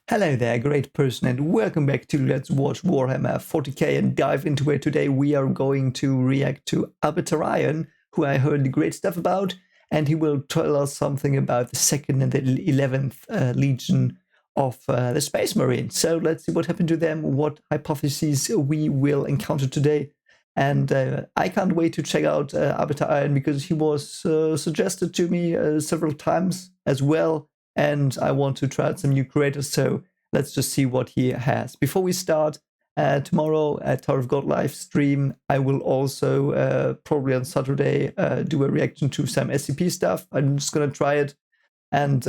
Hello there, great person, and welcome back to Let's Watch Warhammer 40k and dive into it. Today we are going to react to Arbitor, who I heard great stuff about, and he will tell us something about the 2nd and the 11th Legion of the Space Marines. So let's see what happened to them, what hypotheses we will encounter today. And I can't wait to check out Arbitor because he was suggested to me several times as well. And I want to try out some new creators, so let's just see what he has. Before we start, tomorrow at Tower of God live stream, I will also probably on Saturday do a reaction to some SCP stuff. I'm just gonna try it, and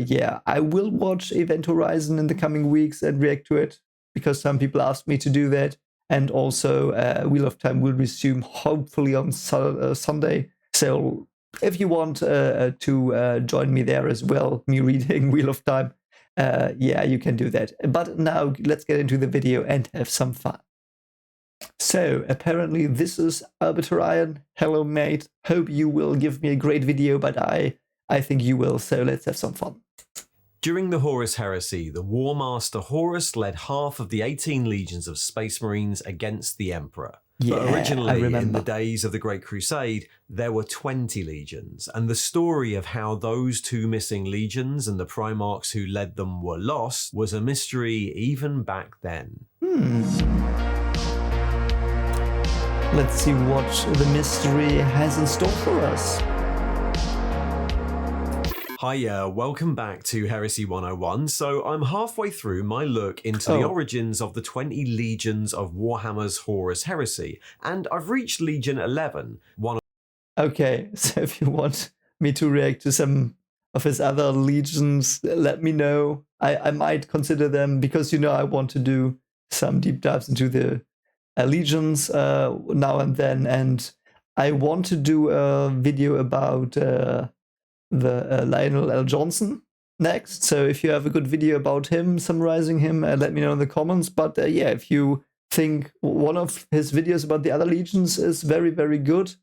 yeah, I will watch Event Horizon in the coming weeks and react to it because some people asked me to do that. And also, Wheel of Time will resume hopefully on Sunday. So if you want to join me there as well, me reading Wheel of Time, yeah, you can do that. But now let's get into the video and have some fun. So apparently this is Arbitor. Hello, mate. Hope you will give me a great video, but I think you will. So let's have some fun. During the Horus Heresy, the War Master Horus led half of the 18 legions of Space Marines against the Emperor. Yeah, but originally, in the days of the Great Crusade, there were 20 legions, and the story of how those two missing legions and the Primarchs who led them were lost was a mystery even back then. Let's see what the mystery has in store for us. Hiya, welcome back to Heresy 101. So I'm halfway through my look into the origins of the 20 legions of Warhammer's Horus Heresy, and I've reached Legion 11. Okay, so if you want me to react to some of his other legions, let me know. I might consider them because, you know, I want to do some deep dives into the legions now and then, and I want to do a video about the Lionel L. Johnson next. So if you have a good video about him, summarizing him, let me know in the comments. But yeah, if you think one of his videos about the other legions is very, very good,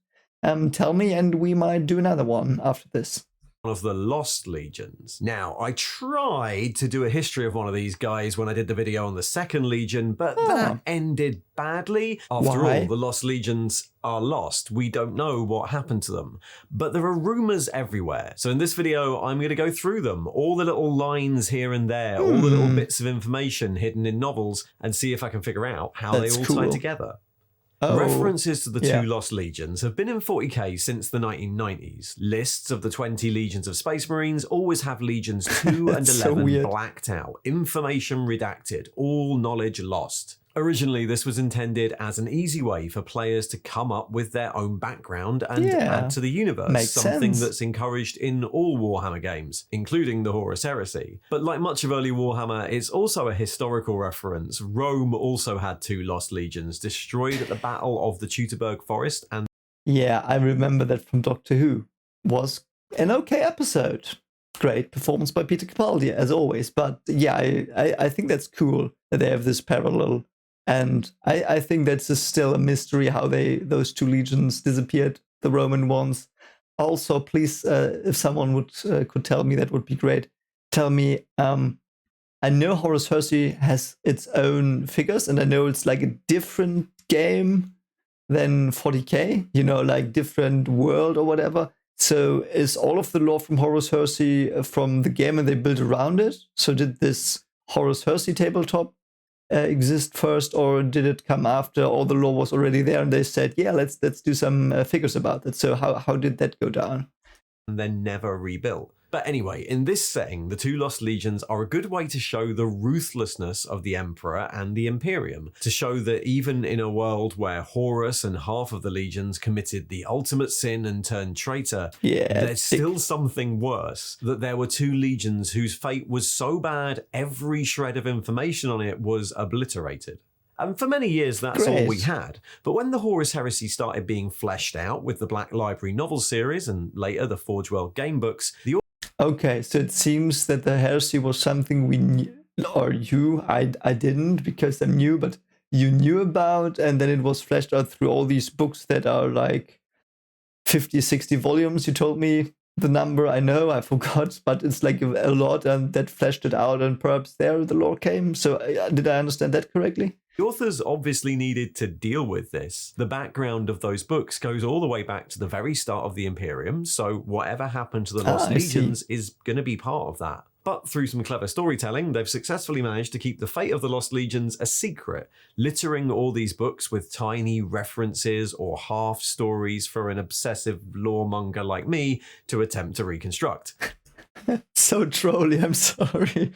tell me and we might do another one after this. One of the Lost Legions. Now, I tried to do a history of one of these guys when I did the video on the 2nd Legion, but that ended badly. After all, the Lost Legions are lost. We don't know what happened to them. But there are rumors everywhere. So in this video, I'm going to go through them, all the little lines here and there, all the little bits of information hidden in novels, and see if I can figure out how they all tie together. References to the two Lost Legions have been in 40k since the 1990s. Lists of the 20 legions of Space Marines always have legions 2 and 11 blacked out, information redacted, all knowledge lost. Originally, this was intended as an easy way for players to come up with their own background and add to the universe, something that's encouraged in all Warhammer games, including the Horus Heresy. But like much of early Warhammer, it's also a historical reference. Rome also had 2 Lost Legions, destroyed at the Battle of the Teutoburg Forest, and yeah, I remember that from Doctor Who. Was an okay episode. Great performance by Peter Capaldi, as always. But yeah, I think that's cool that they have this parallel. And I think that's still a mystery how those 2 legions disappeared, the Roman ones. Also, please, if someone could tell me, that would be great. Tell me, I know Horus Heresy has its own figures, and I know it's like a different game than 40k, you know, like different world or whatever. So is all of the lore from Horus Heresy from the game and they built around it? So did this Horus Heresy tabletop exist first, or did it come after all the lore was already there and they said, yeah, let's do some figures about it? So how did that go down? And then never rebuilt. But anyway, in this setting, the 2 Lost Legions are a good way to show the ruthlessness of the Emperor and the Imperium, to show that even in a world where Horus and half of the legions committed the ultimate sin and turned traitor, there's still something worse, that there were 2 legions whose fate was so bad every shred of information on it was obliterated. And for many years, that's all we had. But when the Horus Heresy started being fleshed out with the Black Library novel series and later the Forge World gamebooks, okay, so it seems that the heresy was something we knew, or I didn't because I'm new, but you knew about, and then it was fleshed out through all these books that are like 50, 60 volumes, you told me, The number I know, I forgot, but it's like a lot, and that fleshed it out, and perhaps there the lore came. So did I understand that correctly? The authors obviously needed to deal with this. The background of those books goes all the way back to the very start of the Imperium, so whatever happened to the Lost Legions is going to be part of that. But through some clever storytelling, they've successfully managed to keep the fate of the Lost Legions a secret, littering all these books with tiny references or half-stories for an obsessive loremonger like me to attempt to reconstruct. So trolly, I'm sorry.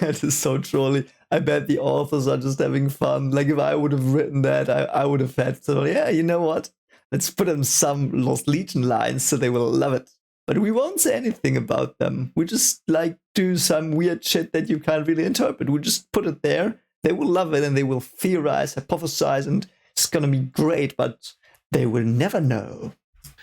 It is so trolly. I bet the authors are just having fun. Like if I would have written that, I would have had to, yeah, you know what? Let's put in some Lost Legion lines so they will love it. But we won't say anything about them. We just like do some weird shit that you can't really interpret. We just put it there. They will love it and they will theorize, hypothesize, and it's gonna be great, but they will never know.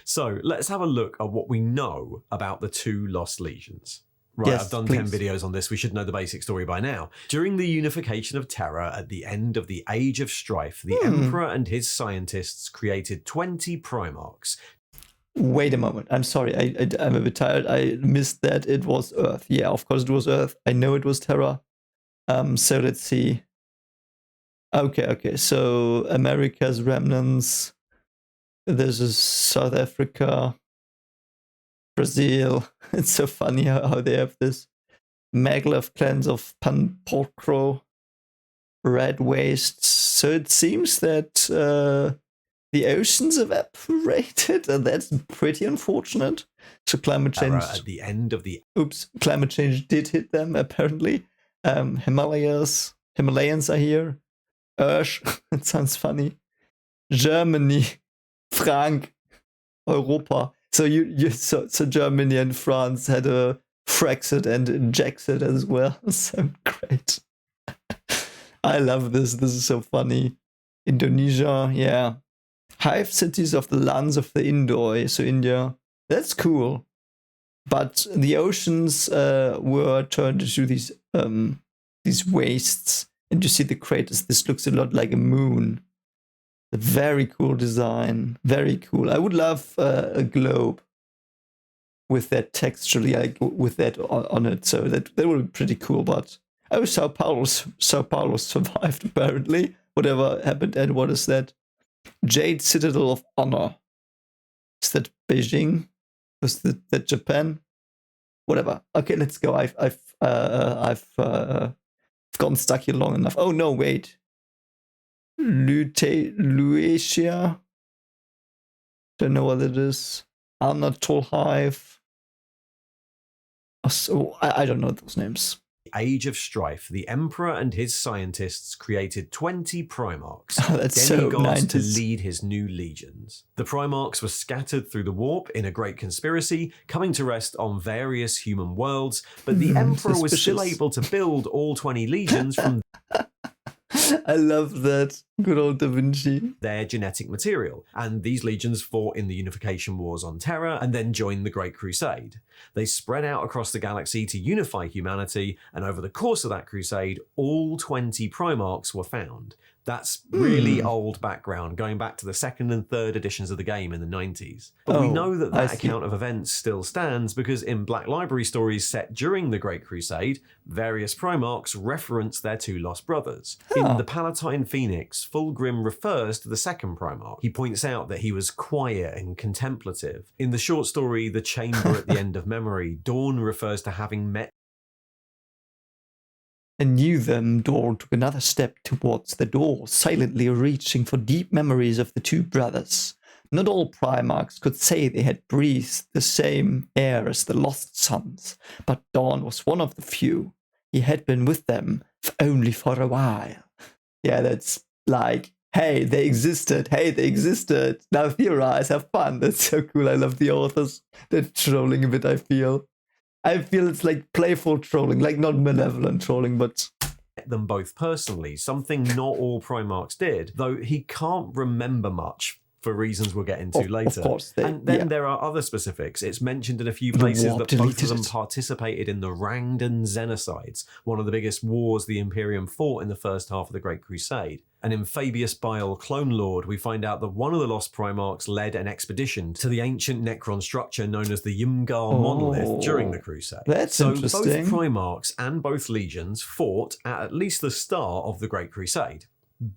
So let's have a look at what we know about the two Lost Legions. Right, yes, I've done please. 10 videos on this. We should know the basic story by now. During the unification of Terra at the end of the Age of Strife, the Emperor and his scientists created 20 Primarchs. Wait a moment. I'm sorry. I'm a bit tired. I missed that it was Earth. Yeah, of course it was Earth. I know it was Terra. So let's see. Okay. So America's remnants. This is South Africa. Brazil. It's so funny how they have this. Maglev clans of Panpokro. Red wastes. So it seems that the oceans evaporated, and that's pretty unfortunate. So climate change at the end of the climate change did hit them apparently. Himalayans are here. Ursh, it sounds funny. Germany, Frank, Europa. So so Germany and France had a Frexit and Jaxit as well. So great. I love this. This is so funny. Indonesia, yeah. Hive cities of the lands of the Indoi, so India. That's cool. But the oceans were turned into these wastes. And you see the craters. This looks a lot like a moon. A very cool design. Very cool. I would love a globe with that texturally, like with that on it. So that would be pretty cool. But oh, Sao Paulo survived apparently. Whatever happened, and what is that? Jade Citadel of Honor. Is that Beijing? Was that Japan? Whatever. Okay, let's go. I've gotten stuck here long enough. Oh no, wait. Luatia. Don't know what it is. Anatol Hive. Oh, so I don't know those names. Age of Strife, the Emperor and his scientists created 20 Primarchs, that's demigods so to lead his new legions. The Primarchs were scattered through the warp in a great conspiracy, coming to rest on various human worlds, but the Emperor was still able to build all 20 legions from I love that. Good old Da Vinci. Their genetic material, and these legions fought in the unification wars on Terra and then joined the Great Crusade. They spread out across the galaxy to unify humanity, and over the course of that crusade, all 20 Primarchs were found. That's really old background, going back to the second and third editions of the game in the 90s. But we know that account of events still stands because in Black Library stories set during the Great Crusade, various Primarchs reference their two lost brothers. In The Palatine Phoenix, Fulgrim refers to the second Primarch. He points out that he was quiet and contemplative. In the short story The Chamber at the End of Memory, Dawn refers to having met and knew them, Dawn took another step towards the door, silently reaching for deep memories of the two brothers. Not all Primarchs could say they had breathed the same air as the lost sons, but Dawn was one of the few. He had been with them only for a while. Yeah, that's like, hey, they existed. Now theorize, have fun. That's so cool. I love the authors. They're trolling a bit, I feel. It's like playful trolling, like not malevolent trolling, but them both personally, something not all Primarchs did, though he can't remember much for reasons we'll get into later. Of course. And then there are other specifics. It's mentioned in a few places that both of them participated in the Rangdan xenocides, one of the biggest wars the Imperium fought in the first half of the Great Crusade. And in Fabius Bile, Clone Lord, we find out that one of the Lost Primarchs led an expedition to the ancient Necron structure known as the Ymgar monolith during the Crusade. That's interesting. Both Primarchs and both legions fought at least the start of the Great Crusade.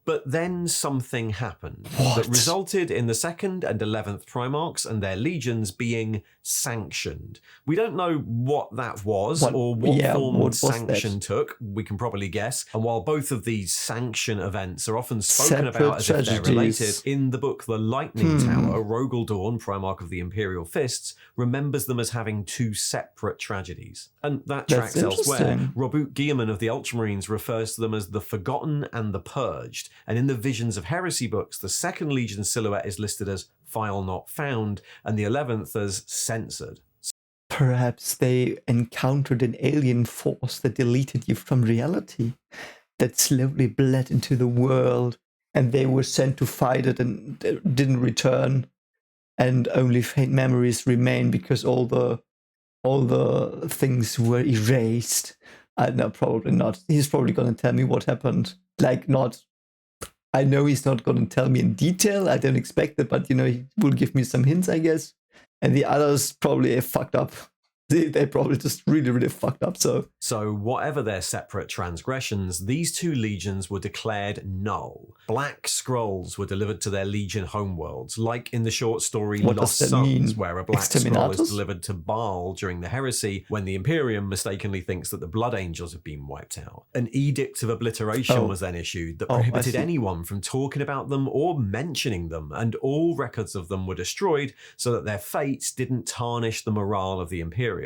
But then something happened that resulted in the 2nd and 11th Primarchs and their legions being sanctioned. We don't know what that was or what form Sanction took. We can probably guess. And while both of these sanction events are often spoken about as if they're related, in the book The Lightning Tower, Rogel Dawn, Primarch of the Imperial Fists, remembers them as having 2 separate tragedies. And that tracks elsewhere. Robert Guillermin of the Ultramarines refers to them as the Forgotten and the Purged. And in the Visions of Heresy books, the 2nd Legion silhouette is listed as File Not Found, and the 11th as Censored. Perhaps they encountered an alien force that deleted you from reality, that slowly bled into the world, and they were sent to fight it and didn't return, and only faint memories remain because all the things were erased. No, probably not. He's probably going to tell me what happened. I know he's not going to tell me in detail. I don't expect it, but, he will give me some hints, I guess. And the others probably fucked up. They probably just really, really fucked up. So whatever their separate transgressions, these 2 legions were declared null. Black scrolls were delivered to their legion homeworlds, like in the short story Lost Sons, where a black scroll is delivered to Baal during the heresy when the Imperium mistakenly thinks that the Blood Angels have been wiped out. An edict of obliteration was then issued that prohibited anyone from talking about them or mentioning them, and all records of them were destroyed so that their fates didn't tarnish the morale of the Imperium.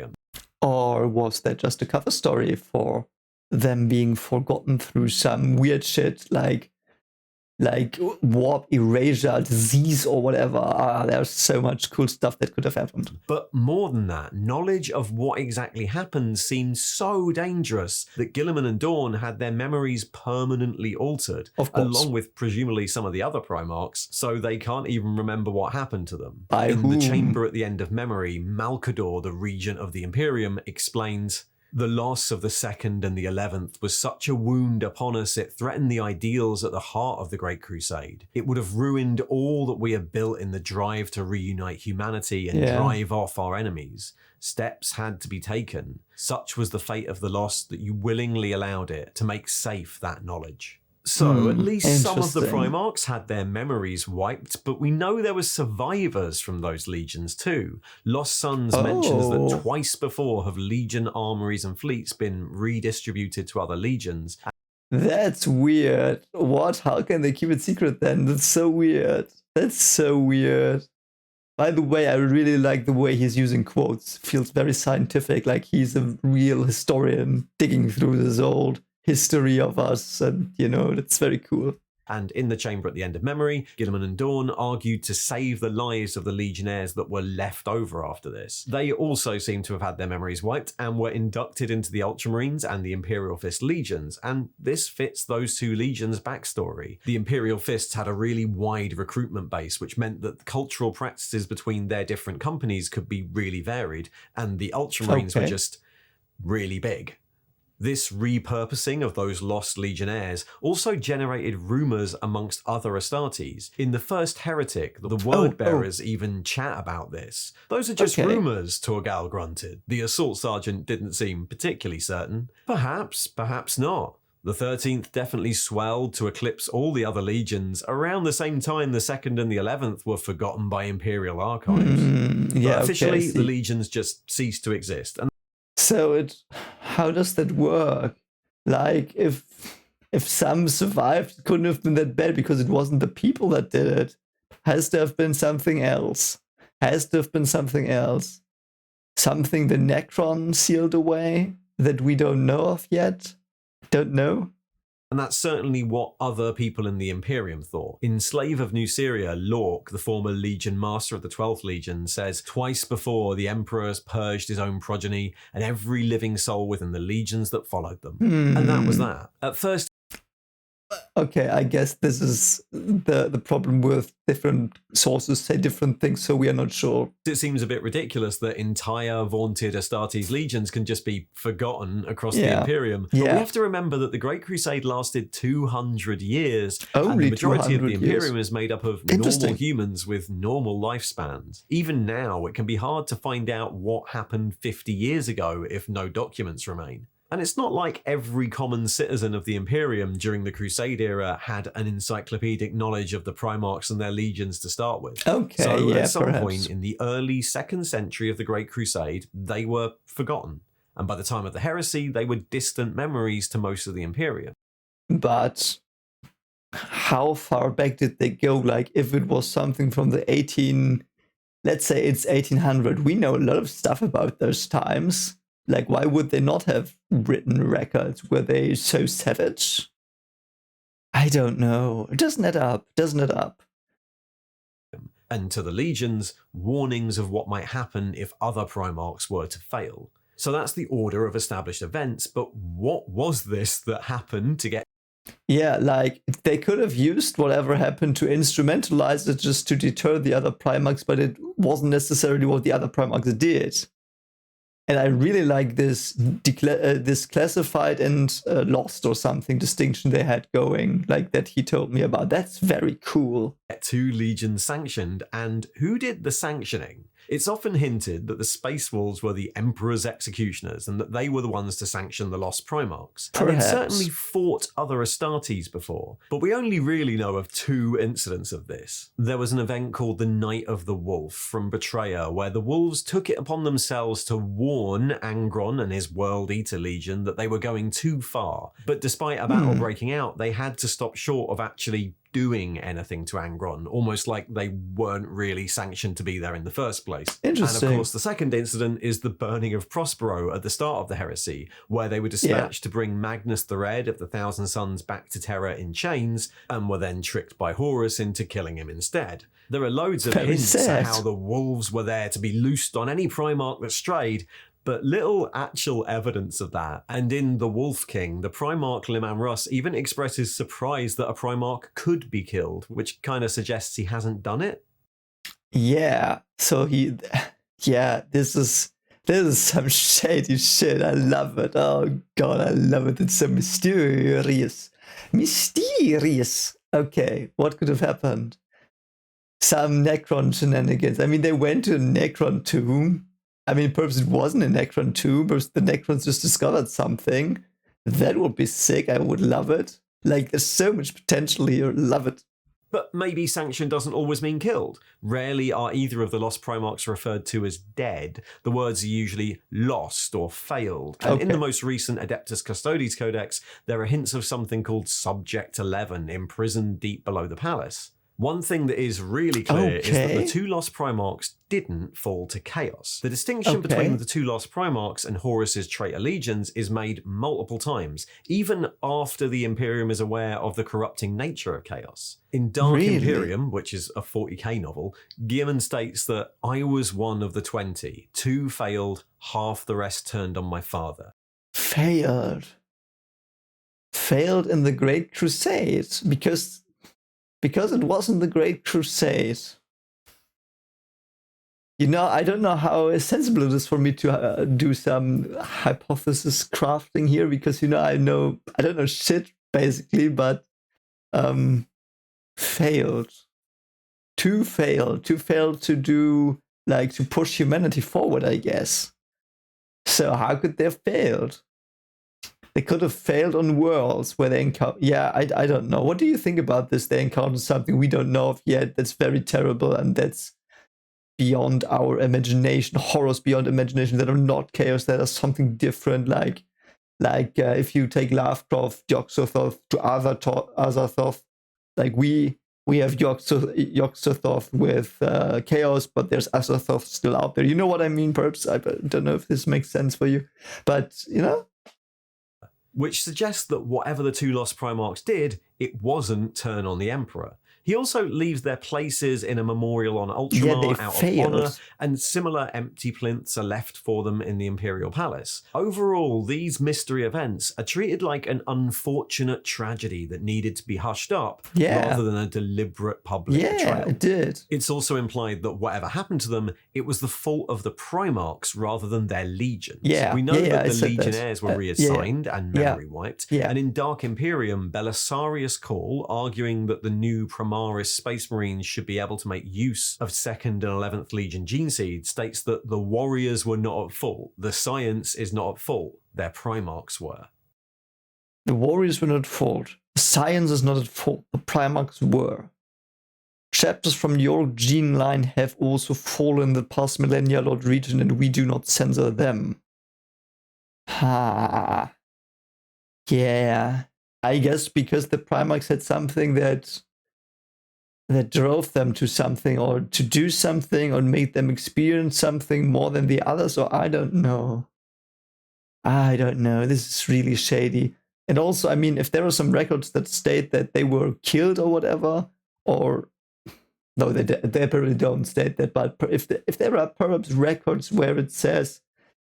Or was that just a cover story for them being forgotten through some weird shit like warp erasure, disease, or whatever? There's so much cool stuff that could have happened. But more than that, knowledge of what exactly happened seems so dangerous that Guilliman and Dawn had their memories permanently altered, along with presumably some of the other Primarchs, so they can't even remember what happened to them. In the chamber at the end of memory, Malcador, the regent of the Imperium, explains, "The loss of the 2nd and the 11th was such a wound upon us it threatened the ideals at the heart of the Great Crusade. It would have ruined all that we have built in the drive to reunite humanity and drive off our enemies. Steps had to be taken. Such was the fate of the lost that you willingly allowed it to make safe that knowledge." So at least some of the Primarchs had their memories wiped, but we know there were survivors from those legions too. Lost Sons mentions that twice before have legion armories and fleets been redistributed to other legions. That's weird. What? How can they keep it secret then? That's so weird. By the way, I really like the way he's using quotes. Feels very scientific, like he's a real historian digging through this old history of us, and that's very cool. And in the chamber at the end of memory, Guilliman and Dawn argued to save the lives of the legionnaires that were left over after this. They also seem to have had their memories wiped and were inducted into the Ultramarines and the Imperial Fist legions, and this fits those 2 legions' backstory. The Imperial Fists had a really wide recruitment base, which meant that the cultural practices between their different companies could be really varied, and the Ultramarines were just really big. This repurposing of those lost legionnaires also generated rumours amongst other Astartes. In the first Heretic, the word-bearers even chat about this. "Those are just rumours," Torgal grunted. The assault sergeant didn't seem particularly certain. Perhaps, perhaps not. The 13th definitely swelled to eclipse all the other legions around the same time the 2nd and the 11th were forgotten by Imperial archives. But officially, the legions just ceased to exist. And so how does that work? Like, if some survived, it couldn't have been that bad because it wasn't the people that did it. Has there have been something else? Something the Necron sealed away that we don't know of yet? Don't know? And that's certainly what other people in the Imperium thought. In Slave of New Syria, Lork, the former Legion Master of the 12th Legion, says, "Twice before the Emperor has purged his own progeny and every living soul within the legions that followed them." And that was that. At first, Okay, I guess this is the problem with different sources say different things, so we are not sure. It seems a bit ridiculous that entire vaunted Astartes legions can just be forgotten across the Imperium. But we have to remember that the Great Crusade lasted 200 years, and the majority of the Imperium is made up of normal humans with normal lifespans. Even now, it can be hard to find out what happened 50 years ago if no documents remain. And it's not like every common citizen of the Imperium during the Crusade era had an encyclopedic knowledge of the Primarchs and their legions to start with. Okay, so at some point in the early 2nd century of the Great Crusade, they were forgotten. And by the time of the heresy, they were distant memories to most of the Imperium. But how far back did they go? Like, if it was something from the let's say it's 1800, we know a lot of stuff about those times. Like, why would they not have written records? Were they so savage? I don't know. It doesn't add up. And to the legions, warnings of what might happen if other Primarchs were to fail. So that's the order of established events, but what was this that happened to get... Yeah, like, they could have used whatever happened to instrumentalize it just to deter the other Primarchs, but it wasn't necessarily what the other Primarchs did. And I really like this this classified and lost or something distinction they had going, like that he told me about. That's very cool. 2 legions sanctioned, and who did the sanctioning? It's often hinted that the Space Wolves were the Emperor's executioners and that they were the ones to sanction the Lost Primarchs. And they'd certainly fought other Astartes before, but we only really know of 2 incidents of this. There was an event called the Night of the Wolf from Betrayer, where the Wolves took it upon themselves to warn Angron and his World Eater Legion that they were going too far. But despite a battle breaking out, they had to stop short of actually doing anything to Angron, almost like they weren't really sanctioned to be there in the first place. Interesting. And of course, the second incident is the burning of Prospero at the start of the heresy, where they were dispatched to bring Magnus the Red of the Thousand Sons back to Terra in chains, and were then tricked by Horus into killing him instead. There are loads of hints at how the wolves were there to be loosed on any Primarch that strayed, but little actual evidence of that. And in The Wolf King, the Primarch Liman Russ even expresses surprise that a Primarch could be killed, which kind of suggests he hasn't done it. Yeah, so this is some shady shit. I love it. Oh god, I love it. It's so mysterious. Okay, what could have happened? Some Necron shenanigans. I mean, they went to a Necron tomb. I mean, perhaps it wasn't a Necron tomb, perhaps the Necrons just discovered something. That would be sick. I would love it. Like, there's so much potential here. Love it. But maybe sanction doesn't always mean killed. Rarely are either of the Lost Primarchs referred to as dead. The words are usually lost or failed. And in the most recent Adeptus Custodes Codex, there are hints of something called Subject 11, imprisoned deep below the palace. One thing that is really clear is that the 2 Lost Primarchs didn't fall to chaos. The distinction between the 2 Lost Primarchs and Horus's traitor legions is made multiple times, even after the Imperium is aware of the corrupting nature of chaos. In Dark Imperium, which is a 40k novel, Guilliman states that I was one of the 20. 2 failed, half the rest turned on my father. Failed in the Great Crusade, because it wasn't the Great Crusade. You know, I don't know how sensible it is for me to do some hypothesis crafting here, because, you know, I don't know shit, basically, but failed. To fail to do, like, to push humanity forward, I guess. So how could they have failed? They could have failed on worlds where they encounter... Yeah, I don't know. What do you think about this? They encountered something we don't know of yet that's very terrible, and that's beyond our imagination, horrors beyond imagination that are not chaos, that are something different, like if you take Lovecraft, Yog-Sothoth to Azathoth, like we have Yog-Sothoth with chaos, but there's Azathoth still out there. You know what I mean? Perhaps I don't know if this makes sense for you, but, you know? Which suggests that whatever the 2 Lost Primarchs did, it wasn't turn on the Emperor. He also leaves their places in a memorial on Ultramar out of honor, and similar empty plinths are left for them in the Imperial Palace. Overall, these mystery events are treated like an unfortunate tragedy that needed to be hushed up rather than a deliberate public betrayal. Yeah, it did. It's also implied that whatever happened to them, it was the fault of the Primarchs rather than their legions. We know that the Legionnaires were reassigned and memory wiped, and in Dark Imperium, Belisarius Call, arguing that the new Primaris Space Marines should be able to make use of 2nd and 11th Legion gene seeds, states that the warriors were not at fault. The science is not at fault. Their Primarchs were. The warriors were not at fault. The science is not at fault. The Primarchs were. Chapters from your gene line have also fallen in the past millennia Lord region, and we do not censor them. Ha. Yeah. I guess because the Primarchs had something that drove them to something, or to do something, or made them experience something more than the others, or I don't know. This is really shady. And also, I mean, if there are some records that state that they were killed or whatever, or no, they probably don't state that, but if there are perhaps records where it says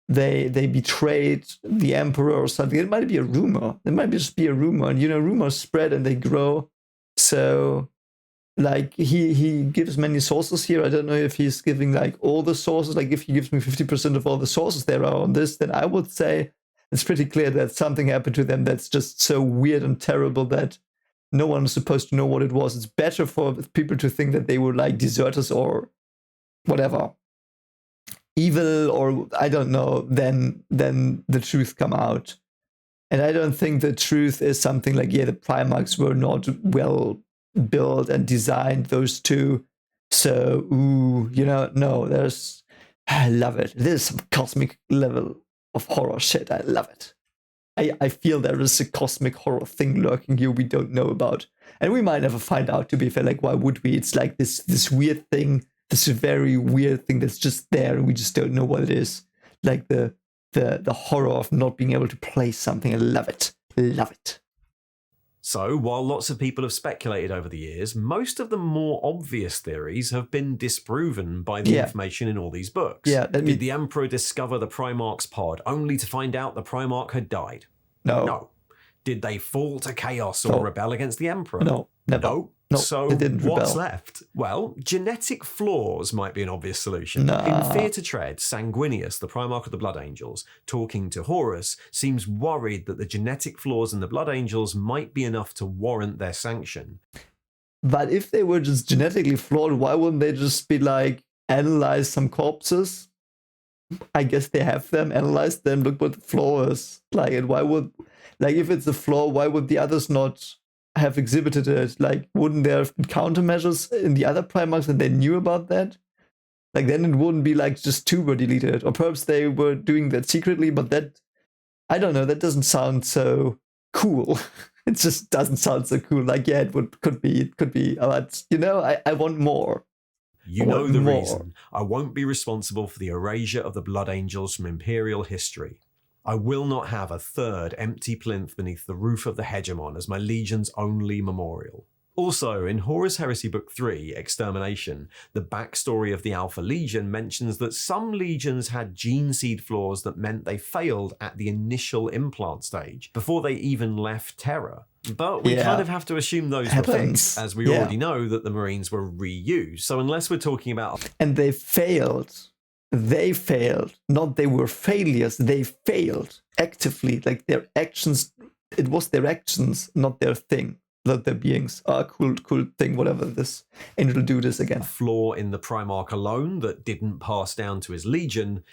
they betrayed the emperor or something, it might be a rumor. It might just be a rumor, and rumors spread and they grow. So, like, he gives many sources here. I don't know if he's giving like all the sources. Like, if he gives me 50% of all the sources there are on this, then I would say it's pretty clear that something happened to them that's just so weird and terrible that no one is supposed to know what it was. It's better for people to think that they were like deserters or whatever, evil, or I don't know, then the truth come out. And I don't think the truth is something like, the Primarchs were not well built and designed, those two. So, no, I love it. There's some cosmic level of horror shit. I love it. I feel there is a cosmic horror thing lurking here we don't know about. And we might never find out, to be fair. Like, why would we? It's like this weird thing, this very weird thing that's just there, and we just don't know what it is. Like the horror of not being able to play something. I love it. Love it. So, while lots of people have speculated over the years, most of the more obvious theories have been disproven by the information in all these books. Did the Emperor discover the Primarch's pod only to find out the Primarch had died? No. Did they fall to chaos or rebel against the Emperor? No, never. No. So what's left? Well, genetic flaws might be an obvious solution. In Fear to Tread, Sanguinius, the Primarch of the Blood Angels, talking to Horus, seems worried that the genetic flaws in the Blood Angels might be enough to warrant their sanction. But if they were just genetically flawed, why wouldn't they just be like, analyze some corpses? I guess they have them, analyze them, look what the flaw is. Like, and why would, like, if it's a flaw, why would the others not have exhibited it? Like, wouldn't there have been countermeasures in the other Primarchs and they knew about that? Like, then it wouldn't be like just two were deleted, or perhaps they were doing that secretly, but that, I don't know, that doesn't sound so cool. It just doesn't sound so cool. Like, it could be, but I want more. You know the reason. I won't be responsible for the erasure of the Blood Angels from Imperial history. I will not have a third empty plinth beneath the roof of the Hegemon as my legion's only memorial. Also, in Horus Heresy Book 3, Extermination, the backstory of the Alpha Legion mentions that some legions had gene seed flaws that meant they failed at the initial implant stage, before they even left Terra. But we kind of have to assume those were fixed, as we already know that the Marines were reused. So unless we're talking about... And they failed. They failed. Not they were failures. They failed actively. Like, their actions, it was their actions, not their thing. Not their beings. Cool thing, whatever this angel do this again. A flaw in the Primarch alone that didn't pass down to his legion.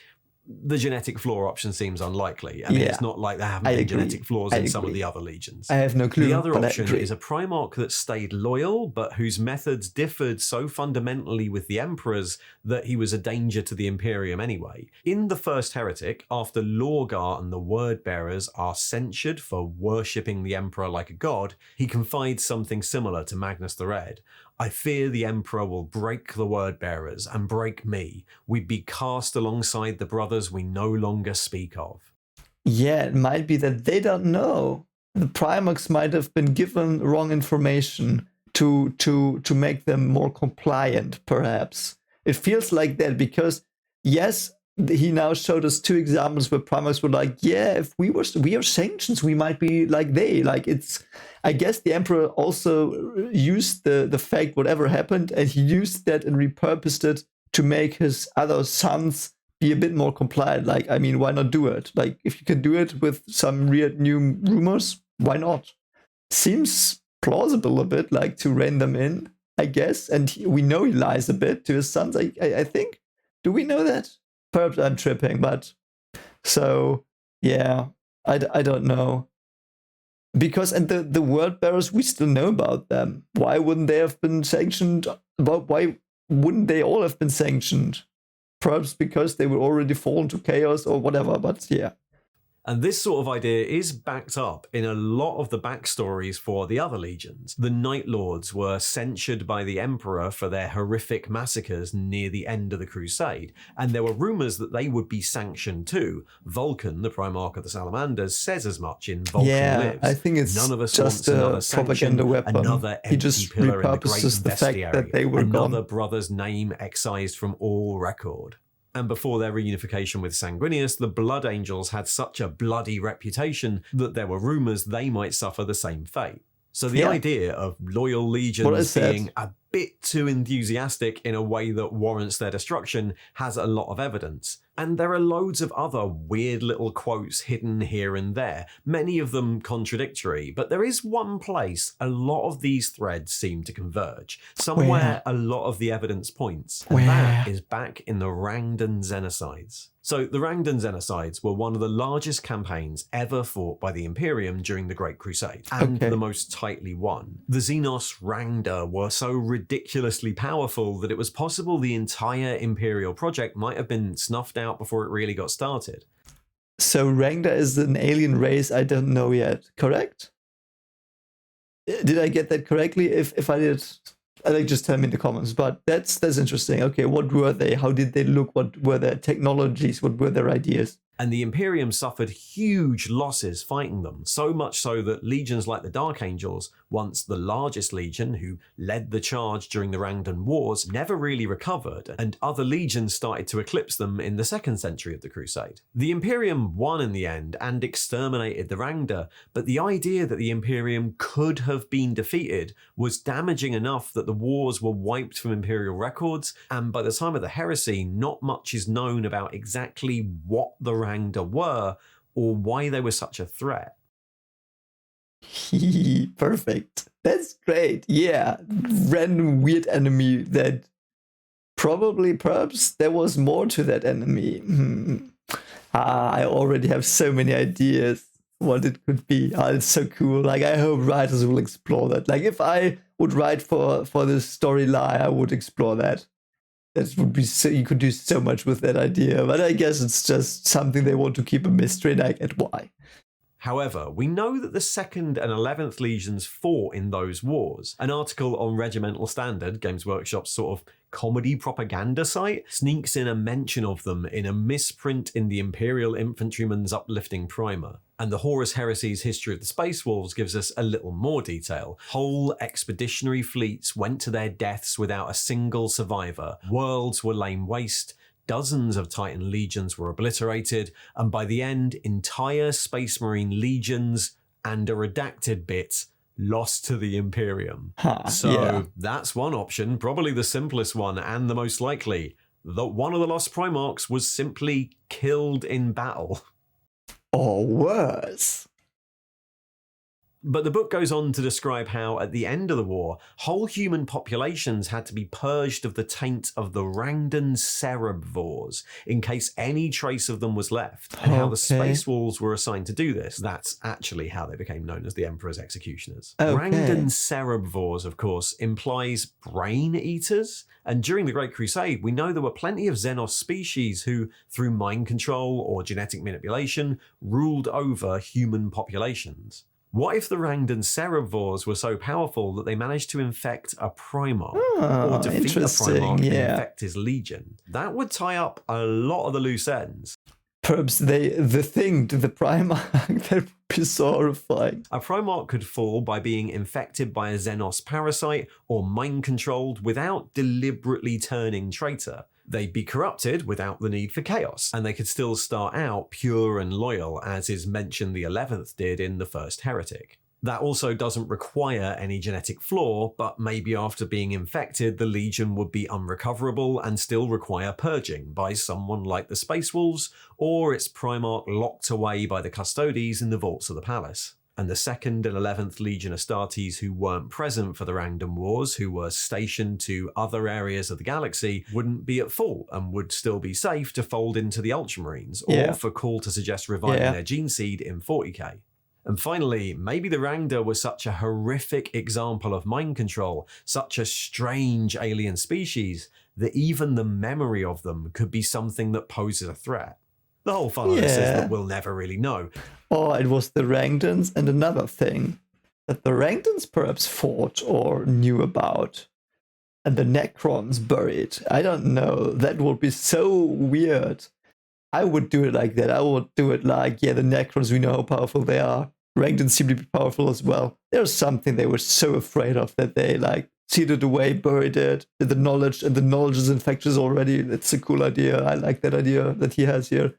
The genetic flaw option seems unlikely. I mean, it's not like there haven't been genetic flaws in some of the other legions. I have no clue. The other option is a Primarch that stayed loyal, but whose methods differed so fundamentally with the Emperor's that he was a danger to the Imperium anyway. In The First Heretic, after Lorgar and the Word-Bearers are censured for worshipping the Emperor like a god, he confides something similar to Magnus the Red. I fear the Emperor will break the Word-Bearers and break me. We'd be cast alongside the brothers we no longer speak of. Yeah, it might be that they don't know. The Primarchs might have been given wrong information. to make them more compliant, perhaps. It feels like that because, yes, he now showed us 2 examples where primarchs were like, yeah, if we are sanctions, we might be like they. Like, it's, I guess the emperor also used the fact whatever happened, and he used that and repurposed it to make his other sons be a bit more compliant. Like, I mean, why not do it? Like, if you can do it with some weird new rumors, why not? Seems plausible a bit, like, to rein them in, I guess. And we know he lies a bit to his sons, I think. Do we know that? Perhaps I'm tripping, but so, yeah, I don't know. Because, and the world bearers, we still know about them. Why wouldn't they have been sanctioned? Why wouldn't they all have been sanctioned? Perhaps because they were already fallen to chaos or whatever, but yeah. And this sort of idea is backed up in a lot of the backstories for the other legions. The Night Lords were censured by the Emperor for their horrific massacres near the end of the Crusade, and there were rumours that they would be sanctioned too. Vulcan, the Primarch of the Salamanders, says as much in Vulcan Lives. I think it's none of us just another a sanction, propaganda weapon. another empty he just pillar in the great repurposes the fact bestiary, that they were another gone. brother's name excised from all record. And before their reunification with Sanguinius, the Blood Angels had such a bloody reputation that there were rumours they might suffer the same fate. So the idea of loyal legions being a bit too enthusiastic in a way that warrants their destruction has a lot of evidence. And there are loads of other weird little quotes hidden here and there, many of them contradictory, but there is one place a lot of these threads seem to converge, somewhere a lot of the evidence points, and that is back in the Rangdan xenocides. So the Rangdan xenocides were one of the largest campaigns ever fought by the Imperium during the Great Crusade, and the most tightly won. The Xenos Rangda were so ridiculously powerful that it was possible the entire Imperial project might have been snuffed out before it really got started. So Rangda is an alien race I don't know yet, correct? Did I get that correctly? If I did, just tell me in the comments. But that's interesting. Okay, what were they? How did they look? What were their technologies? What were their ideas? And the Imperium suffered huge losses fighting them, so much so that legions like the Dark Angels, once the largest legion who led the charge during the Rangdan Wars, never really recovered, and other legions started to eclipse them in the 2nd century of the Crusade. The Imperium won in the end and exterminated the Rangda, but the idea that the Imperium could have been defeated was damaging enough that the wars were wiped from Imperial records, and by the time of the heresy, not much is known about exactly what the Rangda were or why they were such a threat. Perfect. That's great. Yeah. Random weird enemy that perhaps there was more to that enemy. I already have so many ideas what it could be. It's so cool. Like, I hope writers will explore that. Like, if I would write for this storyline, I would explore that. That would be so, you could do so much with that idea, but I guess it's just something they want to keep a mystery, and I get why. However, we know that the 2nd and 11th Legions fought in those wars. An article on Regimental Standard, Games Workshop's sort of comedy propaganda site, sneaks in a mention of them in a misprint in the Imperial Infantryman's Uplifting Primer. And the Horus Heresy's History of the Space Wolves gives us a little more detail. Whole expeditionary fleets went to their deaths without a single survivor. Worlds were laid waste. Dozens of Titan legions were obliterated, and by the end, entire Space Marine legions and a redacted bit lost to the Imperium. That's one option, probably the simplest one and the most likely, that one of the lost Primarchs was simply killed in battle. Or worse. But the book goes on to describe how, at the end of the war, whole human populations had to be purged of the taint of the Rangdan cerebrivores, in case any trace of them was left, and how the Space Wolves were assigned to do this. That's actually how they became known as the Emperor's Executioners. Rangdan cerebrivores, of course, implies brain eaters, and during the Great Crusade, we know there were plenty of Xenos species who, through mind control or genetic manipulation, ruled over human populations. What if the Rangdan cerebrivores were so powerful that they managed to infect a Primarch, or defeat a Primarch and infect his legion? That would tie up a lot of the loose ends. perhaps the Primarch, that would be so horrifying. A Primarch could fall by being infected by a Xenos parasite or mind-controlled without deliberately turning traitor. They'd be corrupted without the need for chaos, and they could still start out pure and loyal, as is mentioned the 11th did in the first Heretic. That also doesn't require any genetic flaw, but maybe after being infected, the Legion would be unrecoverable and still require purging by someone like the Space Wolves, or its Primarch locked away by the Custodes in the vaults of the palace. And the 2nd and 11th Legion Astartes who weren't present for the Rangdan Wars, who were stationed to other areas of the galaxy, wouldn't be at fault and would still be safe to fold into the Ultramarines, or for call to suggest reviving their gene seed in 40k. And finally, maybe the Rangda was such a horrific example of mind control, such a strange alien species, that even the memory of them could be something that poses a threat. The whole fun of this is that we'll never really know. Or it was the Rangdans, and another thing that the Rangdans perhaps fought or knew about, and the Necrons buried. I don't know. That would be so weird. I would do it like that. I would do it like, the Necrons, we know how powerful they are. Rangdans seem to be powerful as well. There's something they were so afraid of that they sealed it away, buried it, with the knowledge, and the knowledge is infectious already. That's a cool idea. I like that idea that he has here.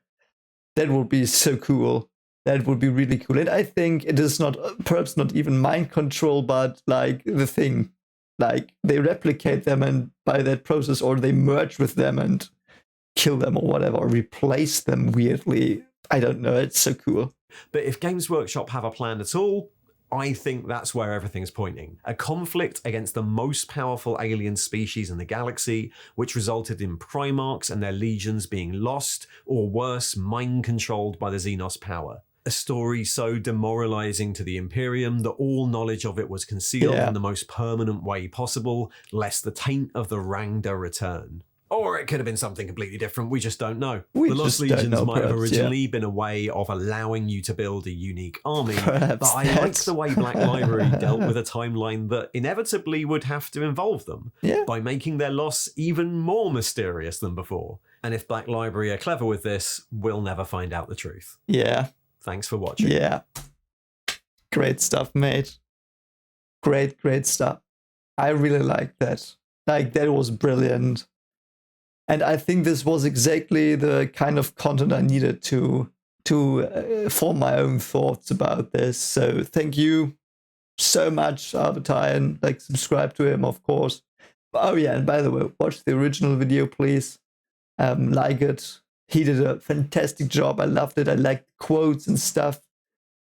That would be so cool. That would be really cool. And I think it is perhaps not even mind control, but the thing. They replicate them, and by that process, or they merge with them and kill them or whatever, or replace them weirdly. I don't know. It's so cool. But if Games Workshop have a plan at all, I think that's where everything's pointing. A conflict against the most powerful alien species in the galaxy, which resulted in Primarchs and their legions being lost, or worse, mind-controlled by the Xenos power. A story so demoralizing to the Imperium that all knowledge of it was concealed in the most permanent way possible, lest the taint of the Rangda return. Or it could have been something completely different, we just don't know. The Lost Legions might have originally been a way of allowing you to build a unique army, but I like the way Black Library dealt with a timeline that inevitably would have to involve them, by making their loss even more mysterious than before. And if Black Library are clever with this, we'll never find out the truth. Thanks for watching. Great stuff, mate. Great stuff. I really like that. That was brilliant. And I think this was exactly the kind of content I needed to form my own thoughts about this. So thank you so much, Arbiter, and subscribe to him, of course. Oh yeah, and by the way, watch the original video, please. Like it. He did a fantastic job. I loved it. I liked quotes and stuff.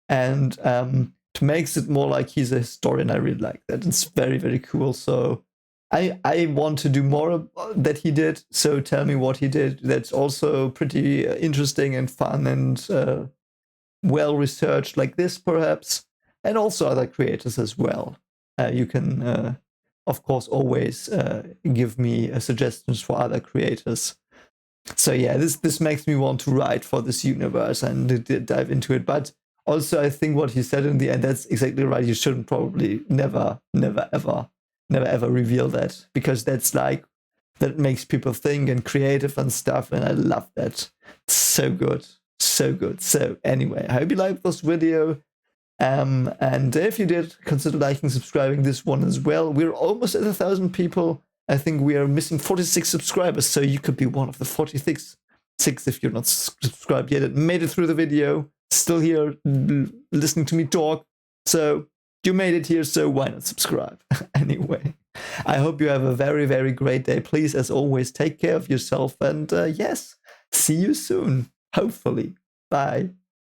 And it makes it more like he's a historian. I really like that. It's very, very cool. So I want to do more that he did, so tell me what he did. That's also pretty interesting and fun and well-researched like this, perhaps. And also other creators as well. You can, of course, always give me suggestions for other creators. So yeah, this makes me want to write for this universe and dive into it. But also, I think what he said in the end, that's exactly right. You shouldn't probably never ever reveal that, because that's that makes people think and creative and stuff, and I love that. It's so good. So anyway, I hope you liked this video, and if you did, consider liking, subscribing this one as well. We're almost at 1,000 people. I think we are missing 46 subscribers, so you could be one of the 46 if you're not subscribed yet and made it through the video, still here listening to me talk. So you made it here, so why not subscribe? Anyway, I hope you have a very, very great day. Please, as always, take care of yourself. And yes, see you soon. Hopefully. Bye.